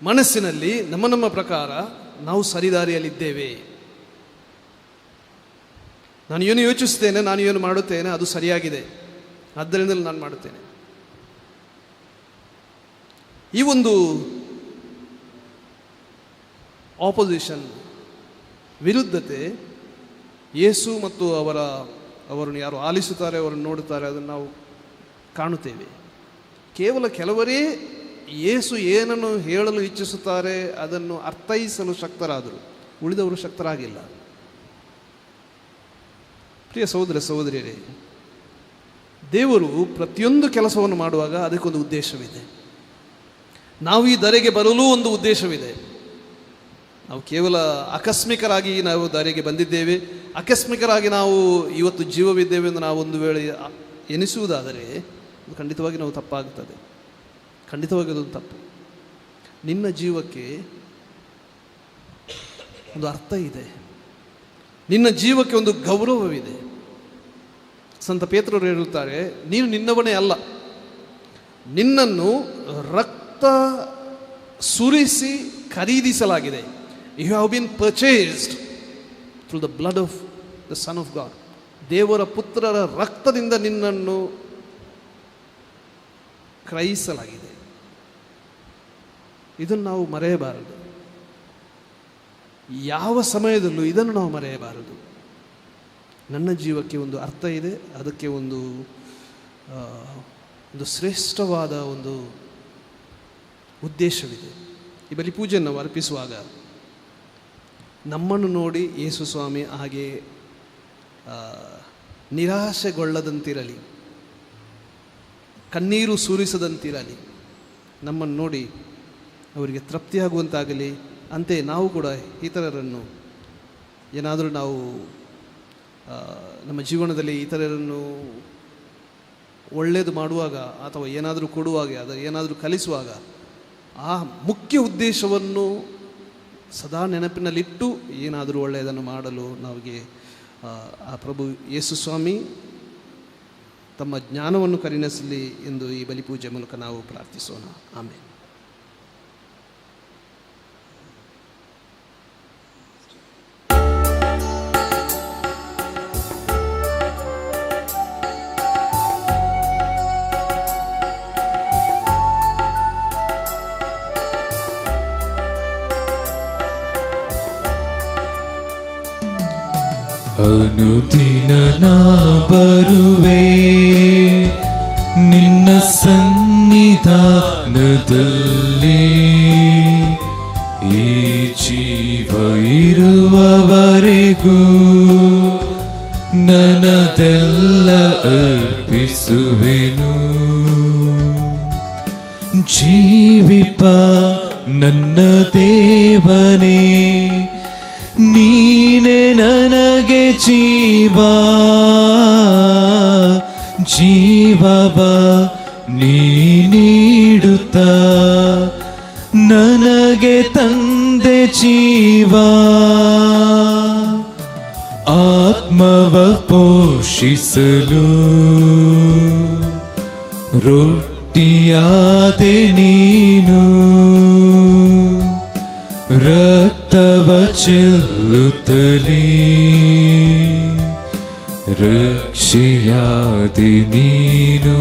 ಮನಸ್ಸಿನಲ್ಲಿ ನಮ್ಮ ಪ್ರಕಾರ ನಾವು ಸರಿದಾರಿಯಲ್ಲಿದ್ದೇವೆ. ನಾನು ಏನು ಯೋಚಿಸ್ತೇನೆ, ನಾನು ಏನು ಮಾಡುತ್ತೇನೆ, ಅದು ಸರಿಯಾಗಿದೆ, ಆದ್ದರಿಂದ ನಾನು ಮಾಡುತ್ತೇನೆ. ಈ ಒಂದು ಆಪೋಸಿಷನ್, ವಿರುದ್ಧತೆ, ಯೇಸು ಮತ್ತು ಅವರನ್ನು ಯಾರು ಆಲಿಸುತ್ತಾರೆ, ಅವರನ್ನು ನೋಡುತ್ತಾರೆ, ಅದನ್ನು ನಾವು ಕಾಣುತ್ತೇವೆ. ಕೇವಲ ಕೆಲವರೇ ಯೇಸು ಏನನ್ನು ಹೇಳಲು ಇಚ್ಛಿಸುತ್ತಾರೆ ಅದನ್ನು ಅರ್ಥೈಸಲು ಶಕ್ತರಾದರು, ಉಳಿದವರು ಶಕ್ತರಾಗಿಲ್ಲ. ಪ್ರಿಯ ಸಹೋದರ ಸಹೋದರಿಯರೇ, ದೇವರು ಪ್ರತಿಯೊಂದು ಕೆಲಸವನ್ನು ಮಾಡುವಾಗ ಅದಕ್ಕೊಂದು ಉದ್ದೇಶವಿದೆ. ನಾವು ಈ ಧರೆಗೆ ಬರಲು ಒಂದು ಉದ್ದೇಶವಿದೆ. ನಾವು ಕೇವಲ ಆಕಸ್ಮಿಕರಾಗಿ ನಾವು ದಾರಿಗೆ ಬಂದಿದ್ದೇವೆ, ಆಕಸ್ಮಿಕರಾಗಿ ನಾವು ಇವತ್ತು ಜೀವವಿದ್ದೇವೆ ಎಂದು ನಾವು ಒಂದು ವೇಳೆ ಎನಿಸುವುದಾದರೆ ಖಂಡಿತವಾಗಿ ನಾವು ತಪ್ಪಾಗುತ್ತದೆ. ಖಂಡಿತವಾಗಿ ಅದೊಂದು ತಪ್ಪು. ನಿನ್ನ ಜೀವಕ್ಕೆ ಒಂದು ಅರ್ಥ ಇದೆ, ನಿನ್ನ ಜೀವಕ್ಕೆ ಒಂದು ಗೌರವವಿದೆ. ಸಂತ ಪೇತ್ರರು ಹೇಳುತ್ತಾರೆ, ನೀನು ನಿನ್ನವನೇ ಅಲ್ಲ, ನಿನ್ನನ್ನು ರಕ್ತ ಸುರಿಸಿ ಖರೀದಿಸಲಾಗಿದೆ. You have been purchased through the blood of the son of God. ದೇವರ ಪುತ್ರರ ರಕ್ತದಿಂದ ನಿನ್ನನ್ನು ಕ್ರಯಿಸಲಾಗಿದೆ. ಇದನ್ನು ನಾವು ಮರೆಯಬಾರದು. ಯಾವ ಸಮಯದಲ್ಲೂ ಇದನ್ನು ನಾವು ಮರೆಯಬಾರದು. ನನ್ನ ಜೀವಕ್ಕೆ ಒಂದು ಅರ್ಥ ಇದೆ, ಅದಕ್ಕೆ ಒಂದು ಶ್ರೇಷ್ಠವಾದ ಒಂದು ಉದ್ದೇಶವಿದೆ. ಈ ಬಲಿ ಪೂಜೆಯನ್ನು ನಾವು ಅರ್ಪಿಸುವಾಗ ನಮ್ಮನ್ನು ನೋಡಿ ಯೇಸು ಸ್ವಾಮಿ ಹಾಗೆ ನಿರಾಶೆಗೊಳ್ಳದಂತಿರಲಿ, ಕಣ್ಣೀರು ಸುರಿಸದಂತಿರಲಿ, ನಮ್ಮನ್ನು ನೋಡಿ ಅವರಿಗೆ ತೃಪ್ತಿಯಾಗುವಂತಾಗಲಿ. ಅಂತೆಯೇ ನಾವು ಕೂಡ ಇತರರನ್ನು ಏನಾದರೂ ನಾವು ನಮ್ಮ ಜೀವನದಲ್ಲಿ ಇತರರನ್ನು ಒಳ್ಳೆಯದು ಮಾಡುವಾಗ ಅಥವಾ ಏನಾದರೂ ಕೊಡುವಾಗ, ಅದು ಏನಾದರೂ ಕಲಿಸುವಾಗ ಆ ಮುಖ್ಯ ಉದ್ದೇಶವನ್ನು ಸದಾ ನೆನಪಿನಲ್ಲಿಟ್ಟು ಏನಾದರೂ ಒಳ್ಳೆಯದನ್ನು ಮಾಡಲು ನಮಗೆ ಆ ಪ್ರಭು ಯೇಸು ಸ್ವಾಮಿ ತಮ್ಮ ಜ್ಞಾನವನ್ನು ಕರುಣಿಸಲಿ ಎಂದು ಈ ಬಲಿಪೂಜೆ ಮೂಲಕ ನಾವು ಪ್ರಾರ್ಥಿಸೋಣ. ಆಮೇಲೆ ಅನುದಿನ ನಾ ಬರುವೆ ನಿನ್ನ ಸನ್ನಿಧಾನದಲ್ಲಿ, ಈ ಜೀವ ಇರುವವರೆಗೂ ನನ್ನದೆಲ್ಲ ಅರ್ಪಿಸುವೆನು. ಜೀವಿಪ ನನ್ನ ದೇವನೇ, ನೀನೆ ನನಗೆ ಜೀವ, ಜೀವವ ನೀ ನೀಡುತ್ತ ನನಗೆ ತಂದೆ ಜೀವ. ಆತ್ಮವ ಪೋಷಿಸಲು ರೊಟ್ಟಿಯಾದೆ ನೀನು, ರಕ್ತವ ಚೆಲ್ಲುತ್ತಲೇ ರಕ್ಷೆಯಾದೆ ನೀನು.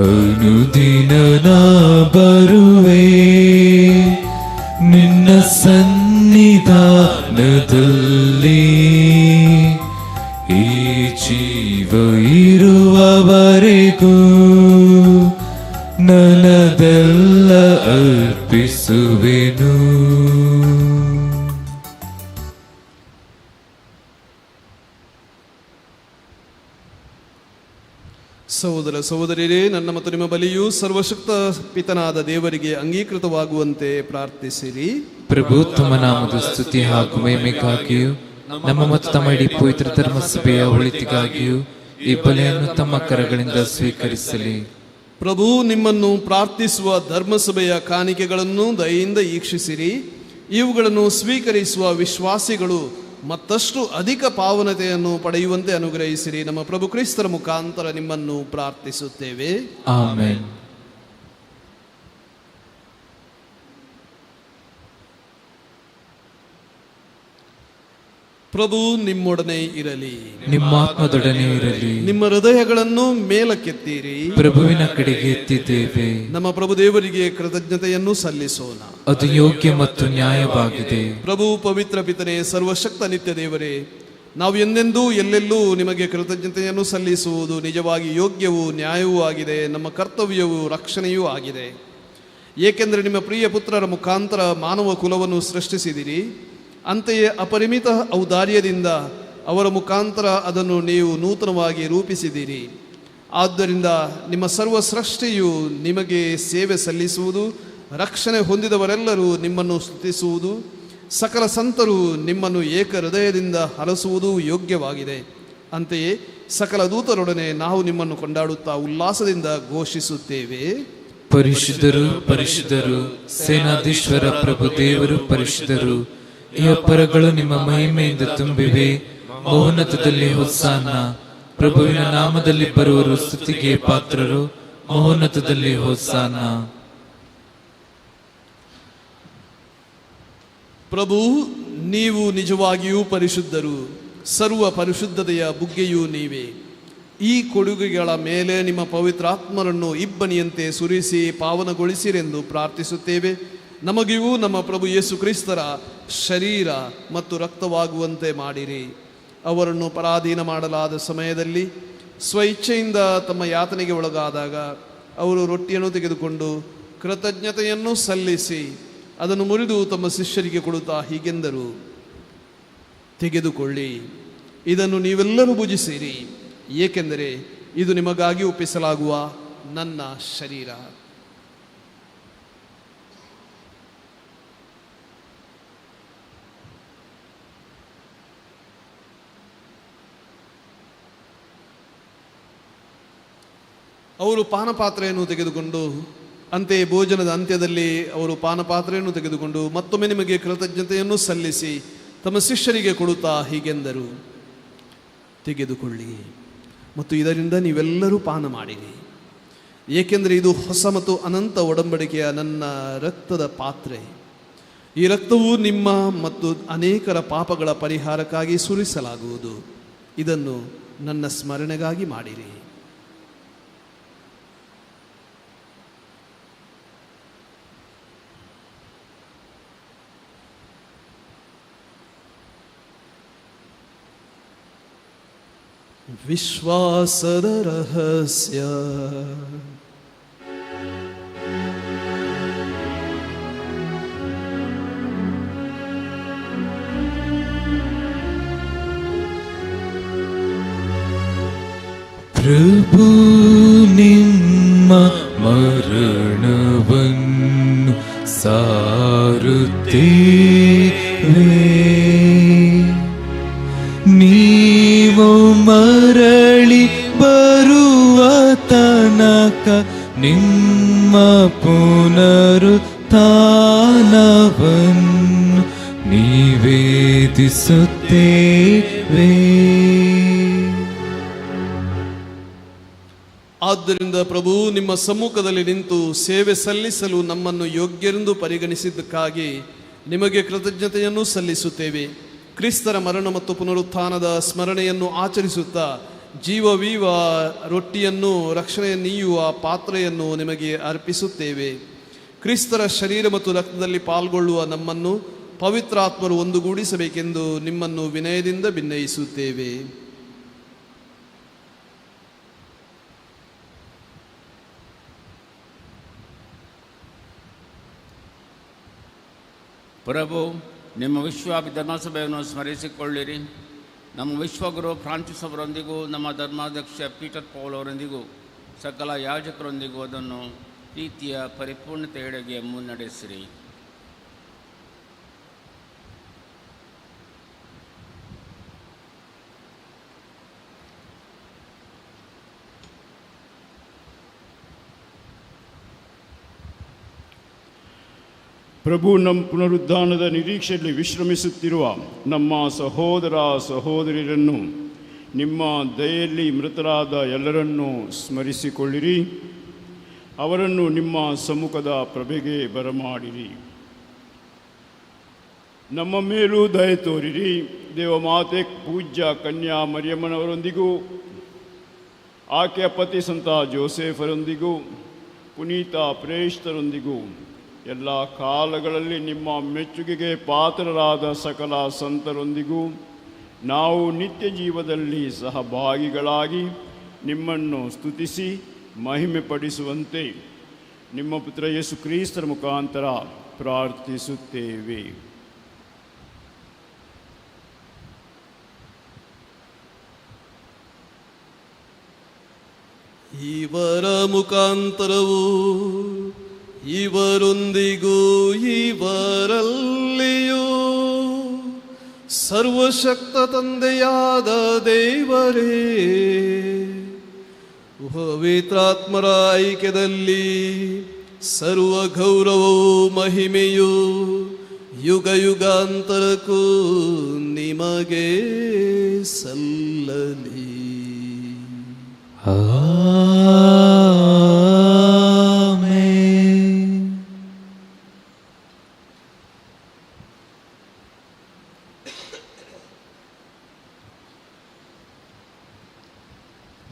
ಅನುದಿನ ನಾ ಬರುವೆ ನಿನ್ನ ಸನ್ನಿಧಾನದಲ್ಲಿ, ಈ ಜೀವ ಇರುವವರೆಗೂ ನನ್ನದೆಲ್ಲ ಅರ್ಪಿಸುವೆನು. ಸಹೋದರ ಸಹೋದರಿಯರೇ, ನನ್ನ ಮತ್ತು ನಿಮ್ಮ ಬಲಿಯು ಸರ್ವಶಕ್ತ ಪಿತನಾದ ದೇವರಿಗೆ ಅಂಗೀಕೃತವಾಗುವಂತೆ ಪ್ರಾರ್ಥಿಸಿರಿ. ಪ್ರಭು ತಮ್ಮ ನಾಮದ ಸ್ತುತಿ ಹಾಗೂ ಮಹಿಮೆಗಾಗಿಯೂ ನಮ್ಮ ಮತ್ತು ತಮ್ಮ ಇಡೀ ಪವಿತ್ರ ಧರ್ಮ ಸಭೆಯ ಒಳಿತಿಗಾಗಿಯೂ ಈ ಬಲಿಯನ್ನು ತಮ್ಮ ಕರಗಳಿಂದ ಸ್ವೀಕರಿಸಲಿ. ಪ್ರಭು ನಿಮ್ಮನ್ನು ಪ್ರಾರ್ಥಿಸುವ ಧರ್ಮಸಭೆಯ ಕಾಣಿಕೆಗಳನ್ನು ದಯೆಯಿಂದ ಈಕ್ಷಿಸಿರಿ. ಇವುಗಳನ್ನು ಸ್ವೀಕರಿಸುವ ವಿಶ್ವಾಸಿಗಳು ಮತ್ತಷ್ಟು ಅಧಿಕ ಪಾವನತೆಯನ್ನು ಪಡೆಯುವಂತೆ ಅನುಗ್ರಹಿಸಿರಿ. ನಮ್ಮ ಪ್ರಭು ಕ್ರಿಸ್ತರ ಮುಖಾಂತರ ನಿಮ್ಮನ್ನು ಪ್ರಾರ್ಥಿಸುತ್ತೇವೆ. ಆಮೆನ್. ಪ್ರಭು ನಿಮ್ಮೊಡನೆ ಇರಲಿ, ನಿಮ್ಮ ಆತ್ಮದೊಡನೆ ಇರಲಿ. ನಿಮ್ಮ ಹೃದಯಗಳನ್ನು ಮೇಲಕ್ಕೆತ್ತೀರಿ, ಪ್ರಭುವಿನ ಕಡೆಗೆ ಎತ್ತಿದ್ದೇವೆ. ನಮ್ಮ ಪ್ರಭು ದೇವರಿಗೆ ಕೃತಜ್ಞತೆಯನ್ನು ಸಲ್ಲಿಸೋಣ, ಅದು ಯೋಗ್ಯ ಮತ್ತು ನ್ಯಾಯವಾಗಿದೆ. ಪ್ರಭು ಪವಿತ್ರ ಪಿತನೇ, ಸರ್ವಶಕ್ತ ನಿತ್ಯ ದೇವರೇ, ನಾವು ಎಂದೆಂದೂ ಎಲ್ಲೆಲ್ಲೂ ನಿಮಗೆ ಕೃತಜ್ಞತೆಯನ್ನು ಸಲ್ಲಿಸುವುದು ನಿಜವಾಗಿ ಯೋಗ್ಯವೂ ನ್ಯಾಯವೂ ಆಗಿದೆ, ನಮ್ಮ ಕರ್ತವ್ಯವೂ ರಕ್ಷಣೆಯೂ ಆಗಿದೆ. ಏಕೆಂದರೆ ನಿಮ್ಮ ಪ್ರಿಯ ಪುತ್ರರ ಮುಖಾಂತರ ಮಾನವ ಕುಲವನ್ನು ಸೃಷ್ಟಿಸಿದಿರಿ, ಅಂತೆಯೇ ಅಪರಿಮಿತ ಔದಾರ್ಯದಿಂದ ಅವರ ಮುಖಾಂತರ ಅದನ್ನು ನೀವು ನೂತನವಾಗಿ ರೂಪಿಸಿದಿರಿ. ಆದ್ದರಿಂದ ನಿಮ್ಮ ಸರ್ವ ಸೃಷ್ಟಿಯು ನಿಮಗೆ ಸೇವೆ ಸಲ್ಲಿಸುವುದು, ರಕ್ಷಣೆ ಹೊಂದಿದವರೆಲ್ಲರೂ ನಿಮ್ಮನ್ನು ಸ್ತುತಿಸುವುದು, ಸಕಲ ಸಂತರು ನಿಮ್ಮನ್ನು ಏಕ ಹೃದಯದಿಂದ ಹರಸುವುದು ಯೋಗ್ಯವಾಗಿದೆ. ಅಂತೆಯೇ ಸಕಲ ದೂತರೊಡನೆ ನಾವು ನಿಮ್ಮನ್ನು ಕೊಂಡಾಡುತ್ತಾ ಉಲ್ಲಾಸದಿಂದ ಘೋಷಿಸುತ್ತೇವೆ. ಪರಿಶುದ್ಧರು ಪರಿಶುದ್ಧರು, ಸೇನಾಧೀಶ್ವರ ಪ್ರಭು ದೇವರು ಪರಿಶುದ್ಧರು. ಈ ಅಪ್ಪರಗಳು ನಿಮ್ಮ ಮಹಿಮೆಯಿಂದ ತುಂಬಿವೆ. ಮಹೋನ್ನತದಲ್ಲಿ ಹೊಸ್ಸಾನ. ಪ್ರಭುವಿನ ನಾಮದಲ್ಲಿ ಬರುವರು ಸ್ತುತಿಗೆ ಪಾತ್ರರು. ಮಹೋನ್ನತದಲ್ಲಿ ಹೊಸ್ಸಾನ. ಪ್ರಭು, ನೀವು ನಿಜವಾಗಿಯೂ ಪರಿಶುದ್ಧರು, ಸರ್ವ ಪರಿಶುದ್ಧತೆಯ ಬುಗ್ಗೆಯೂ ನೀವೇ. ಈ ಕೊಡುಗೆಗಳ ಮೇಲೆ ನಿಮ್ಮ ಪವಿತ್ರಾತ್ಮರನ್ನು ಇಬ್ಬನಿಯಂತೆ ಸುರಿಸಿ ಪಾವನಗೊಳಿಸಿರೆಂದು ಪ್ರಾರ್ಥಿಸುತ್ತೇವೆ. ನಮಗಿಯೂ ನಮ್ಮ ಪ್ರಭು ಯೇಸು ಕ್ರಿಸ್ತರ ಶರೀರ ಮತ್ತು ರಕ್ತವಾಗುವಂತೆ ಮಾಡಿರಿ. ಅವರನ್ನು ಪರಾಧೀನ ಮಾಡಲಾದ ಸಮಯದಲ್ಲಿ ಸ್ವಇಚ್ಛೆಯಿಂದ ತಮ್ಮ ಯಾತನೆಗೆ ಒಳಗಾದಾಗ ಅವರು ರೊಟ್ಟಿಯನ್ನು ತೆಗೆದುಕೊಂಡು ಕೃತಜ್ಞತೆಯನ್ನು ಸಲ್ಲಿಸಿ ಅದನ್ನು ಮುರಿದು ತಮ್ಮ ಶಿಷ್ಯರಿಗೆ ಕೊಡುತ್ತಾ ಹೀಗೆಂದರು, ತೆಗೆದುಕೊಳ್ಳಿ, ಇದನ್ನು ನೀವೆಲ್ಲರೂ ಭುಜಿಸಿರಿ, ಏಕೆಂದರೆ ಇದು ನಿಮಗಾಗಿ ಒಪ್ಪಿಸಲಾಗುವ ನನ್ನ ಶರೀರ. ಅವರು ಪಾನಪಾತ್ರೆಯನ್ನು ತೆಗೆದುಕೊಂಡು, ಅಂತೆಯೇ ಭೋಜನದ ಅಂತ್ಯದಲ್ಲಿ ಅವರು ಪಾನಪಾತ್ರೆಯನ್ನು ತೆಗೆದುಕೊಂಡು ಮತ್ತೊಮ್ಮೆ ನಿಮಗೆ ಕೃತಜ್ಞತೆಯನ್ನು ಸಲ್ಲಿಸಿ ತಮ್ಮ ಶಿಷ್ಯರಿಗೆ ಕೊಡುತ್ತಾ ಹೀಗೆಂದರು, ತೆಗೆದುಕೊಳ್ಳಿ ಮತ್ತು ಇದರಿಂದ ನೀವೆಲ್ಲರೂ ಪಾನ ಮಾಡಿರಿ, ಏಕೆಂದರೆ ಇದು ಹೊಸ ಮತ್ತು ಅನಂತ ಒಡಂಬಡಿಕೆಯ ನನ್ನ ರಕ್ತದ ಪಾತ್ರೆ. ಈ ರಕ್ತವು ನಿಮ್ಮ ಮತ್ತು ಅನೇಕರ ಪಾಪಗಳ ಪರಿಹಾರಕ್ಕಾಗಿ ಸುರಿಸಲಾಗುವುದು. ಇದನ್ನು ನನ್ನ ಸ್ಮರಣೆಗಾಗಿ ಮಾಡಿರಿ. ವಿಶ್ವಾಸದ ರಹಸ್ಯ. ಪ್ರಭು ನಿಮ್ಮ ಮರಣವನ್ನು ಸಾರುತ್ತೇವೆ, ನೀವು ಮರಳಿ ಬರುವ ತನಕ ನಿಮ್ಮ ಪುನರುತ್ಥಾನವನ್ನು ನಿವೇದಿಸುತ್ತೇವೆ. ಆದ್ದರಿಂದ ಪ್ರಭು, ನಿಮ್ಮ ಸಮ್ಮುಖದಲ್ಲಿ ನಿಂತು ಸೇವೆ ಸಲ್ಲಿಸಲು ನಮ್ಮನ್ನು ಯೋಗ್ಯರೆಂದು ಪರಿಗಣಿಸಿದ್ದಕ್ಕಾಗಿ ನಿಮಗೆ ಕೃತಜ್ಞತೆಯನ್ನು ಸಲ್ಲಿಸುತ್ತೇವೆ. ಕ್ರಿಸ್ತರ ಮರಣ ಮತ್ತು ಪುನರುತ್ಥಾನದ ಸ್ಮರಣೆಯನ್ನು ಆಚರಿಸುತ್ತಾ ಜೀವವೀವ ರೊಟ್ಟಿಯನ್ನು ರಕ್ಷಣೆಯನ್ನೀಯುವ ಪಾತ್ರೆಯನ್ನು ನಿಮಗೆ ಅರ್ಪಿಸುತ್ತೇವೆ. ಕ್ರಿಸ್ತರ ಶರೀರ ಮತ್ತು ರಕ್ತದಲ್ಲಿ ಪಾಲ್ಗೊಳ್ಳುವ ನಮ್ಮನ್ನು ಪವಿತ್ರಾತ್ಮರು ಒಂದುಗೂಡಿಸಬೇಕೆಂದು ನಿಮ್ಮನ್ನು ವಿನಯದಿಂದ ಭಿನ್ನಯಿಸುತ್ತೇವೆ. ಪ್ರಭು, ನಿಮ್ಮ ವಿಶ್ವ ಧರ್ಮಸಭೆಯನ್ನು ಸ್ಮರಿಸಿಕೊಳ್ಳಿರಿ. ನಮ್ಮ ವಿಶ್ವಗುರು ಫ್ರಾನ್ಸಿಸ್ ಅವರೊಂದಿಗೂ ನಮ್ಮ ಧರ್ಮಾಧ್ಯಕ್ಷ ಪೀಟರ್ ಪೌಲ್ ಅವರೊಂದಿಗೂ ಸಕಲ ಯಾಜಕರೊಂದಿಗೂ ಅದನ್ನು ಪ್ರೀತಿಯ ಪರಿಪೂರ್ಣತೆಯೆಡೆಗೆ ಮುನ್ನಡೆಸಿರಿ. ಪ್ರಭು, ನಮ್ಮ ಪುನರುದ್ಧಾನದ ನಿರೀಕ್ಷೆಯಲ್ಲಿ ವಿಶ್ರಮಿಸುತ್ತಿರುವ ನಮ್ಮ ಸಹೋದರ ಸಹೋದರಿಯರನ್ನು, ನಿಮ್ಮ ದಯೆಯಲ್ಲಿ ಮೃತರಾದ ಎಲ್ಲರನ್ನೂ ಸ್ಮರಿಸಿಕೊಳ್ಳಿರಿ. ಅವರನ್ನು ನಿಮ್ಮ ಸಮ್ಮುಖದ ಪ್ರಭೆಗೆ ಬರಮಾಡಿರಿ. ನಮ್ಮ ಮೇಲೂ ದಯೆ ತೋರಿರಿ. ದೇವಮಾತೆ ಪೂಜ್ಯ ಕನ್ಯಾ ಮರಿಯಮ್ಮನವರೊಂದಿಗೂ ಆಕೆಯ ಪತಿ ಸಂತ ಜೋಸೆಫರೊಂದಿಗೂ ಪುನೀತ ಪ್ರೇಷ್ಠರೊಂದಿಗೂ ಎಲ್ಲ ಕಾಲಗಳಲ್ಲಿ ನಿಮ್ಮ ಮೆಚ್ಚುಗೆಗೆ ಪಾತ್ರರಾದ ಸಕಲ ಸಂತರೊಂದಿಗೂ ನಾವು ನಿತ್ಯ ಜೀವದಲ್ಲಿ ಸಹಭಾಗಿಗಳಾಗಿ ನಿಮ್ಮನ್ನು ಸ್ತುತಿಸಿ ಮಹಿಮೆಪಡಿಸುವಂತೆ ನಿಮ್ಮ ಪುತ್ರ ಯೇಸು ಕ್ರಿಸ್ತರ ಮುಖಾಂತರ ಪ್ರಾರ್ಥಿಸುತ್ತೇವೆ. ಇವರ ಮುಖಾಂತರವೂ ಇವರೊಂದಿಗೂ ಇವರಲ್ಲಿಯೂ ಸರ್ವಶಕ್ತ ತಂದೆಯಾದ ದೇವರೇ, ಪವಿತ್ರಾತ್ಮರ ಐಕ್ಯದಲ್ಲಿ ಸರ್ವ ಗೌರವವೂ ಮಹಿಮೆಯೂ ಯುಗ ಯುಗಾಂತರಕ್ಕೂ ನಿಮಗೆ ಸಲ್ಲಲಿ.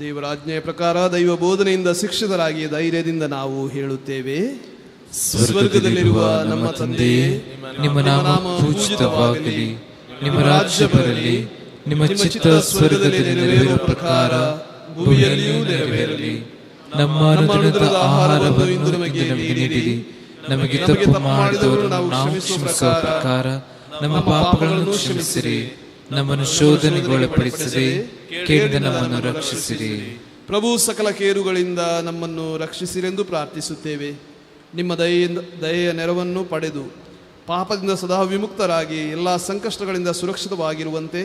ದೇವರ ಆಜ್ಞೆಯ ಪ್ರಕಾರ ದೈವ ಬೋಧನೆಯಿಂದ ಶಿಕ್ಷಿತರಾಗಿ ಧೈರ್ಯದಿಂದ ನಾವು ಹೇಳುತ್ತೇವೆ. ಸ್ವರ್ಗದಲ್ಲಿರುವ ನಮ್ಮ ತಂದೆಯೇ, ನಿಮ್ಮ ನಾಮ ಪೂಜಿತವಾಗಲಿ, ನಿಮ್ಮ ರಾಜ್ಯ ಬರಲಿ, ನಿಮ್ಮ ಚಿತ್ತ ಸ್ವರ್ಗದಲ್ಲಿ ನೆರವೇರುವ ಪ್ರಕಾರ ಭೂಮಿಯಲ್ಲಿಯೂ ನೆರವೇರಲಿ. ನಮ್ಮ ಅನುದಿನದ ಆಹಾರವನ್ನು ಇಂದು ನಮಗೆ ನೀಡಿರಿ. ನಮಗೆ ತಪ್ಪು ಮಾಡಿದವರು ನಾವು ಕ್ಷಮಿಸುವ ಪ್ರಕಾರ ನಮ್ಮ ಪಾಪಗಳನ್ನು ಕ್ಷಮಿಸಿರಿ. ನಮ್ಮನ್ನು ಶೋಧನೆಗೆ ಒಳಪಡಿಸದೆ ಕೇಳಿದ ನಮ್ಮನ್ನು ರಕ್ಷಿಸಿರಿ. ಪ್ರಭು ಸಕಲ ಕೇರುಗಳಿಂದ ನಮ್ಮನ್ನು ರಕ್ಷಿಸಿರೆಂದು ಪ್ರಾರ್ಥಿಸುತ್ತೇವೆ. ನಿಮ್ಮ ದಯೆಯ ನೆರವನ್ನು ಪಡೆದು ಪಾಪದಿಂದ ಸದಾ ವಿಮುಕ್ತರಾಗಿ ಎಲ್ಲ ಸಂಕಷ್ಟಗಳಿಂದ ಸುರಕ್ಷಿತವಾಗಿರುವಂತೆ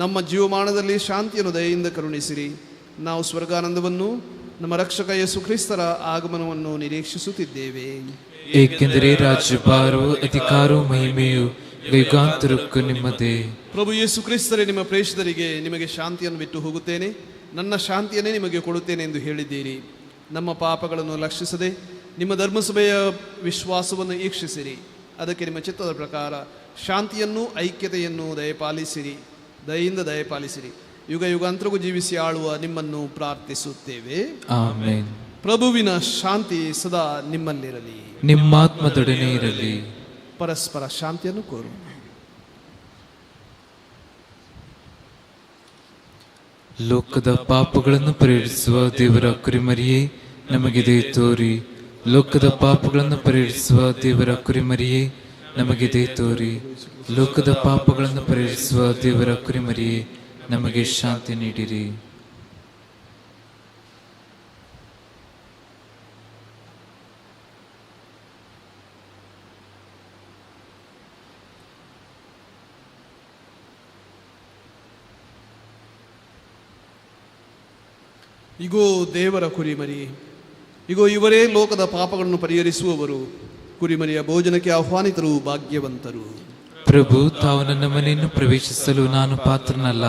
ನಮ್ಮ ಜೀವಮಾನದಲ್ಲಿ ಶಾಂತಿಯನ್ನು ದಯೆಯಿಂದ ಕರುಣಿಸಿರಿ. ನಾವು ಸ್ವರ್ಗಾನಂದವನ್ನು ನಮ್ಮ ರಕ್ಷಕ ಯೇಸು ಕ್ರಿಸ್ತರ ಆಗಮನವನ್ನು ನಿರೀಕ್ಷಿಸುತ್ತಿದ್ದೇವೆ. ಏಕೆಂದರೆ ರಾಜ್ಯಭಾರವು ಅಧಿಕಾರವು ಮಹಿಮೆಯು ಯುಗಾಂತರಕ್ಕೂ ನಿಮ್ಮದೇ. ಪ್ರಭು ಯೇಸು ಕ್ರಿಸ್ತರೇ, ನಿಮ್ಮ ಪ್ರೇಷಿತರಿಗೆ ನಿಮಗೆ ಶಾಂತಿಯನ್ನು ಬಿಟ್ಟು ಹೋಗುತ್ತೇನೆ, ನನ್ನ ಶಾಂತಿಯನ್ನೇ ನಿಮಗೆ ಕೊಡುತ್ತೇನೆ ಎಂದು ಹೇಳಿದ್ದೀರಿ. ನಮ್ಮ ಪಾಪಗಳನ್ನು ಲಕ್ಷಿಸದೆ ನಿಮ್ಮ ಧರ್ಮಸಭೆಯ ವಿಶ್ವಾಸವನ್ನು ಈಕ್ಷಿಸಿರಿ. ಅದಕ್ಕೆ ನಿಮ್ಮ ಚಿತ್ತದ ಪ್ರಕಾರ ಶಾಂತಿಯನ್ನು ಐಕ್ಯತೆಯನ್ನು ದಯೆಯಿಂದ ದಯಪಾಲಿಸಿರಿ. ಯುಗ ಯುಗಾಂತರಕ್ಕೂ ಜೀವಿಸಿ ಆಳುವ ನಿಮ್ಮನ್ನು ಪ್ರಾರ್ಥಿಸುತ್ತೇವೆ. ಆಮೆನ್. ಪ್ರಭುವಿನ ಶಾಂತಿ ಸದಾ ನಿಮ್ಮಲ್ಲಿರಲಿ, ನಿಮ್ಮಾತ್ಮದೊಡನೆ ಇರಲಿ. ಪರಸ್ಪರ ಶಾಂತಿಯನ್ನು ಕೋರು. ಲೋಕದ ಪಾಪಗಳನ್ನು ಪರಿಹರಿಸುವ ದೇವರ ಕುರಿಮರಿಯೇ, ನಮಗೆ ದಯೆ ತೋರಿ. ಲೋಕದ ಪಾಪಗಳನ್ನು ಪರಿಹರಿಸುವ ದೇವರ ಕುರಿಮರಿಯೇ, ನಮಗೆ ದಯೆ ತೋರಿ. ಲೋಕದ ಪಾಪಗಳನ್ನು ಪರಿಹರಿಸುವ ದೇವರ ಕುರಿಮರಿಯೇ, ನಮಗೆ ಶಾಂತಿ ನೀಡಿರಿ. ಇಗೋ ದೇವರ ಕುರಿಮರಿ, ಇಗೋ ಇವರೇ ಲೋಕದ ಪಾಪಗಳನ್ನು ಪರಿಹರಿಸುವವರು. ಕುರಿಮರಿಯ ಭೋಜನಕ್ಕೆ ಆಹ್ವಾನಿತರು ಭಾಗ್ಯವಂತರು. ಪ್ರಭು, ತಾವು ನನ್ನ ಮನೆಯನ್ನು ಪ್ರವೇಶಿಸಲು ನಾನು ಪಾತ್ರನಲ್ಲ,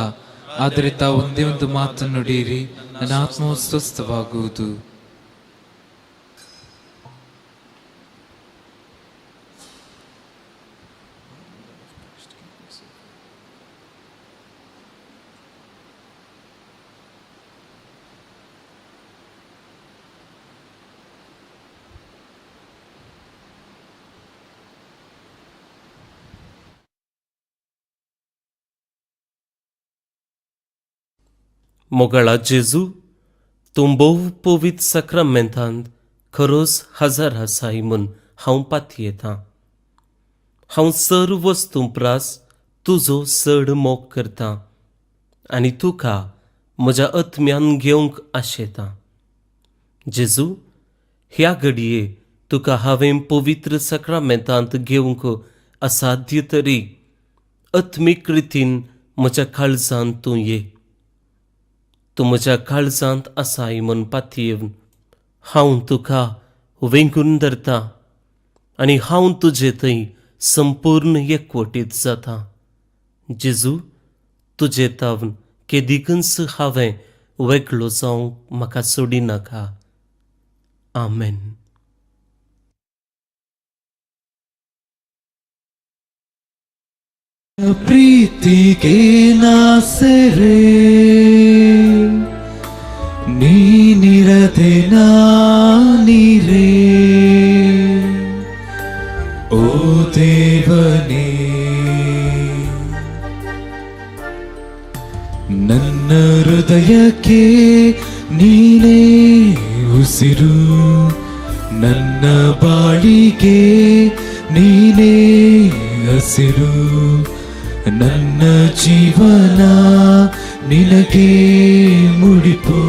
ಆದರೆ ತಾವು ಒಂದೇ ಒಂದು ಮಾತನ್ನು ನುಡಿಯಿರಿ, ನನ್ನ ಆತ್ಮವು ಸ್ವಸ್ಥವಾಗುವುದು. Mogala Jezu, tumbou povit sacramentant, खरोच हजार हसाईमून हांव पातयेतां. हांव सर्व वस्तूंपरास तुजो चड मोग करतां आनी तुका म्हज्या आत्म्यान घेवंक आशेतां. जेजू, ह्या घडये तुका हांवें पवित्र सक्रमेंतांत घेवंक असाध्य तरी आत्मीक रितीन म्हज्या काळजांत तूं ये. तूं म्हज्या काळजांत आसाय म्हूण पातयेवन हांव तुका वेंगून धरतां आनी हांव तुजे थंय संपूर्ण एकवटीत जातां. जेजू, तुजे तावन केदीकच हांवें वेगळो जावंक म्हाका सोडिनाका. आमेन. ಪ್ರೀತಿಗೆ ನಾಸರೆ ನೀನಿರದೆ ನಾನಿರೇ. ಓ ದೇವನೇ, ನನ್ನ ಹೃದಯಕ್ಕೆ ನೀನೇ ಉಸಿರು, ನನ್ನ ಬಾಳಿಗೆ ನೀನೇ ಹಸಿರು, ನನ್ನ ಜೀವನ ನಿನಗೆ ಮುಡಿಪು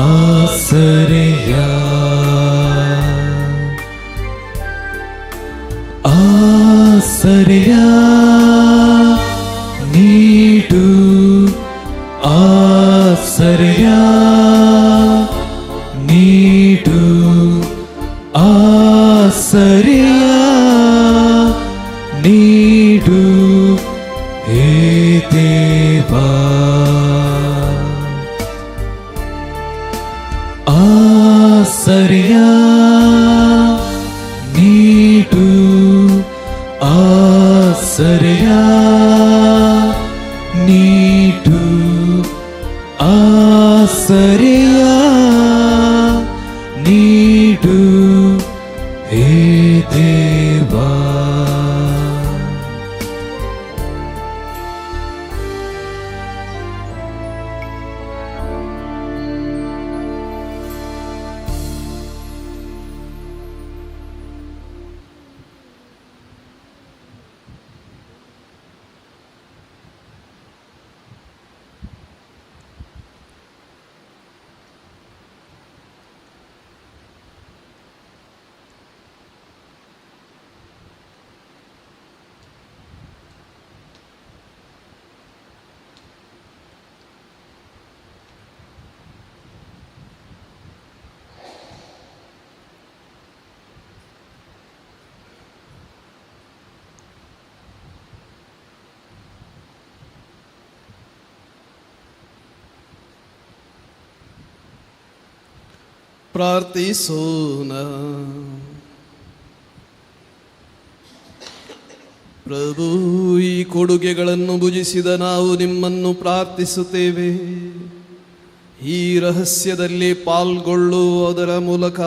ಆಸರೆಯ ಆಸರೆಯ ನೀಡು ಆಸರೆಯ ನೀಡು ಆಸರೆಯ ನೀಡು ಹೇ ದೇವಾ ಆಸರೆಯ ನೀಡು ಆಸರೆಯ ನೀಡು ಆಸರೆಯ ನೀಡು ಹೇ ದೇವಾ. ಪ್ರಾರ್ಥಿಸೋಣ. ಪ್ರಭು, ಈ ಕೊಡುಗೆಗಳನ್ನು ಭುಜಿಸಿದ ನಾವು ನಿಮ್ಮನ್ನು ಪ್ರಾರ್ಥಿಸುತ್ತೇವೆ. ಈ ರಹಸ್ಯದಲ್ಲಿ ಪಾಲ್ಗೊಳ್ಳುವುದರ ಮೂಲಕ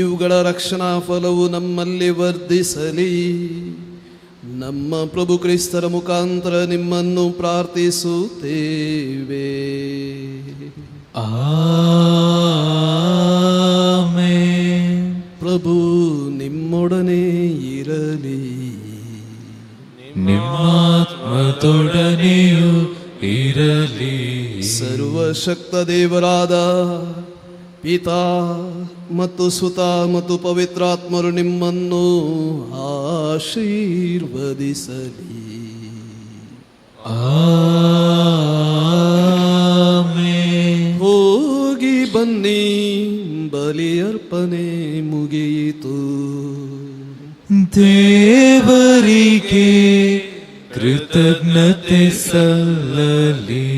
ಇವುಗಳ ರಕ್ಷಣಾ ಫಲವು ನಮ್ಮಲ್ಲಿ ವರ್ಧಿಸಲಿ. ನಮ್ಮ ಪ್ರಭು ಕ್ರಿಸ್ತರ ಮುಖಾಂತರ ನಿಮ್ಮನ್ನು ಪ್ರಾರ್ಥಿಸುತ್ತೇವೆ. ಆಮೆನ್. ಪ್ರಭು ನಿಮ್ಮೊಡನೆ ಇರಲಿ, ನಿಮ್ಮಾತ್ಮದೊಡನೆಯೂ ಇರಲಿ. ಸರ್ವಶಕ್ತ ದೇವರಾದ ಪಿತಾ ಮತ್ತು ಸುತ ಮತ್ತು ಪವಿತ್ರಾತ್ಮರು ನಿಮ್ಮನ್ನು ಆಶೀರ್ವದಿಸಲಿ. ಆಮೆನ್. ಹೋಗಿ ಬನ್ನಿ, ಬಲಿಯರ್ಪಣೆ ಮುಗಿಯಿತು. ದೇವರಿಗೆ ಕೃತಜ್ಞತೆ ಸಲ್ಲಲಿ.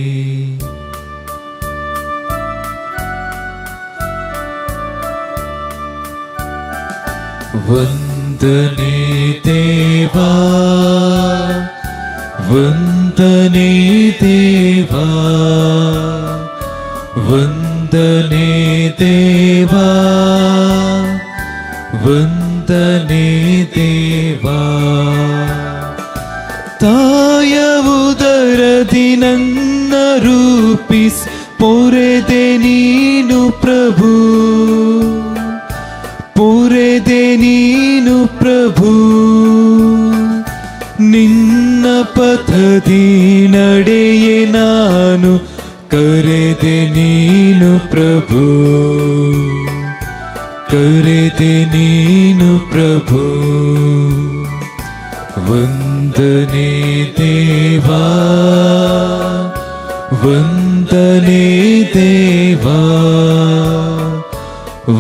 ವಂದನೆ ದೇವಾ, ವಂದನೆ ದೇವಾ, ವಂದನೆ ದೇವಾ, ವಂದನೆ ದೇವಾ. ತಾಯ ಉದರದಿ ನನ್ನ ರೂಪಿಸಿ ಪೊರೆದೆ ನೀನು ಪ್ರಭು, ಪೊರೆದೆ ನೀನು ಪ್ರಭು. ನಿನ್ನ ಪಥದಿ ನಡೆಯೆ ನಾನು, ಕರೆದೆ ನೀನು ಪ್ರಭು, ಕರೆದೆ ನೀನು ಪ್ರಭು. ವಂದನೆ ದೇವಾ, ವಂದನೆ ದೇವಾ,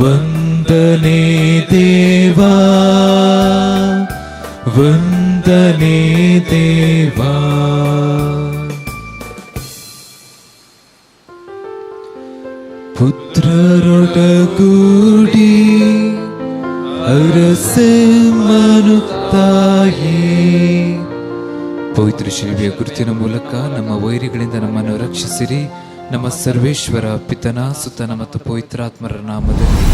ವಂದನೆ ದೇವಾ, ವಂದನೆ ದೇವಾ. ಪುತ್ರರೊಡಗೂಡಿ ಅರಸೆಮ್ಮನು ತಾಯೇ, ಪವಿತ್ರ ಶಿಲುಬೆಯ ಗುರುತಿನ ಮೂಲಕ ನಮ್ಮ ವೈರಿಗಳಿಂದ ನಮ್ಮನ್ನು ರಕ್ಷಿಸಿರಿ. ನಮ್ಮ ಸರ್ವೇಶ್ವರ ಪಿತನ ಸುತನ ಮತ್ತು ಪವಿತ್ರಾತ್ಮರ ನಾಮದಲ್ಲಿ